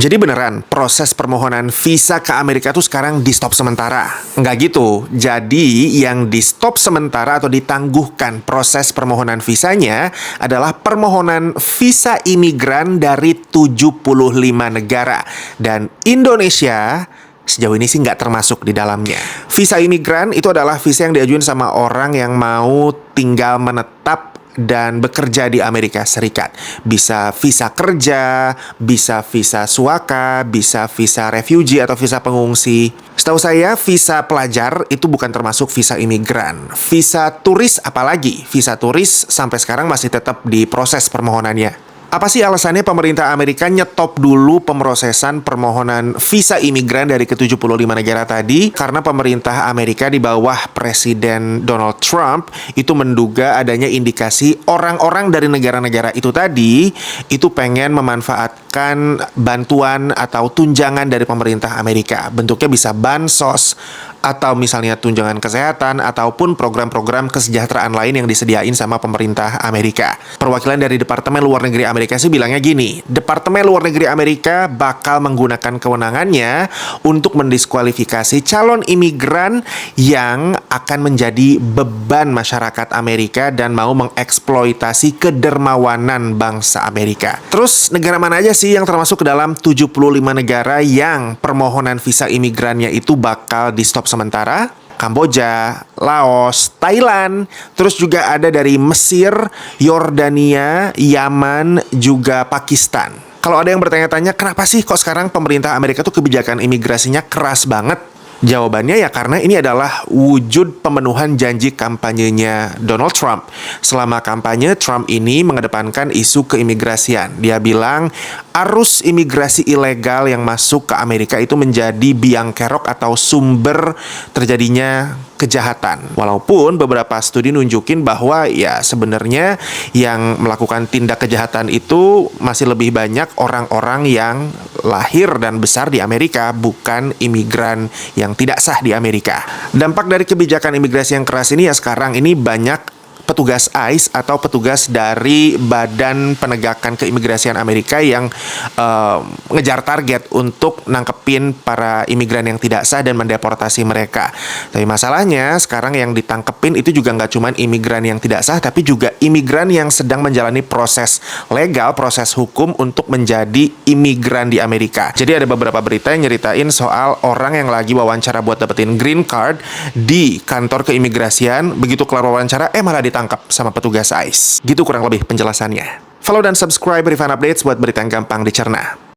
Jadi beneran, proses permohonan visa ke Amerika tuh sekarang di stop sementara. Nggak gitu. Jadi yang di stop sementara atau ditangguhkan proses permohonan visanya adalah permohonan visa imigran dari 75 negara. Dan Indonesia sejauh ini sih nggak termasuk di dalamnya. Visa imigran itu adalah visa yang diajuin sama orang yang mau tinggal menetap dan bekerja di Amerika Serikat. Bisa visa kerja, bisa visa suaka, bisa visa refugee atau visa pengungsi. Setahu saya visa pelajar itu bukan termasuk visa imigran. Visa turis apalagi? Visa turis sampai sekarang masih tetap diproses permohonannya. Apa sih alasannya pemerintah Amerika nyetop dulu pemrosesan permohonan visa imigran dari ke-75 negara tadi? Karena pemerintah Amerika di bawah Presiden Donald Trump itu menduga adanya indikasi orang-orang dari negara-negara itu tadi itu pengen memanfaatkan bantuan atau tunjangan dari pemerintah Amerika. Bentuknya bisa bansos atau misalnya tunjangan kesehatan ataupun program-program kesejahteraan lain yang disediain sama pemerintah Amerika. Perwakilan dari Departemen Luar Negeri Amerika sih bilangnya gini, Departemen Luar Negeri Amerika bakal menggunakan kewenangannya untuk mendiskualifikasi calon imigran yang akan menjadi beban masyarakat Amerika dan mau mengeksploitasi kedermawanan bangsa Amerika. Terus negara mana aja sih yang termasuk ke dalam 75 negara yang permohonan visa imigrannya itu bakal di stop sementara? Kamboja, Laos, Thailand, terus juga ada dari Mesir, Yordania, Yaman, juga Pakistan. Kalau ada yang bertanya-tanya, kenapa sih kok sekarang pemerintah Amerika tuh kebijakan imigrasinya keras banget? Jawabannya ya karena ini adalah wujud pemenuhan janji kampanyenya Donald Trump. Selama kampanye, Trump ini mengedepankan isu keimigrasian. Dia bilang arus imigrasi ilegal yang masuk ke Amerika itu menjadi biang kerok atau sumber terjadinya kejahatan. Walaupun beberapa studi nunjukin bahwa ya sebenarnya yang melakukan tindak kejahatan itu masih lebih banyak orang-orang yang lahir dan besar di Amerika, bukan imigran yang tidak sah di Amerika. Dampak dari kebijakan imigrasi yang keras ini ya sekarang ini banyak petugas ICE atau petugas dari Badan Penegakan Keimigrasian Amerika yang ngejar target untuk nangkepin para imigran yang tidak sah dan mendeportasi mereka. Tapi masalahnya sekarang yang ditangkepin itu juga nggak cuma imigran yang tidak sah, tapi juga imigran yang sedang menjalani proses legal, proses hukum untuk menjadi imigran di Amerika. Jadi ada beberapa berita yang nyeritain soal orang yang lagi wawancara buat dapetin green card di kantor keimigrasian, begitu kelar wawancara, malah ditangkap sama petugas ICE. Gitu kurang lebih penjelasannya. Follow dan subscribe Rifan Updates buat berita yang gampang dicerna.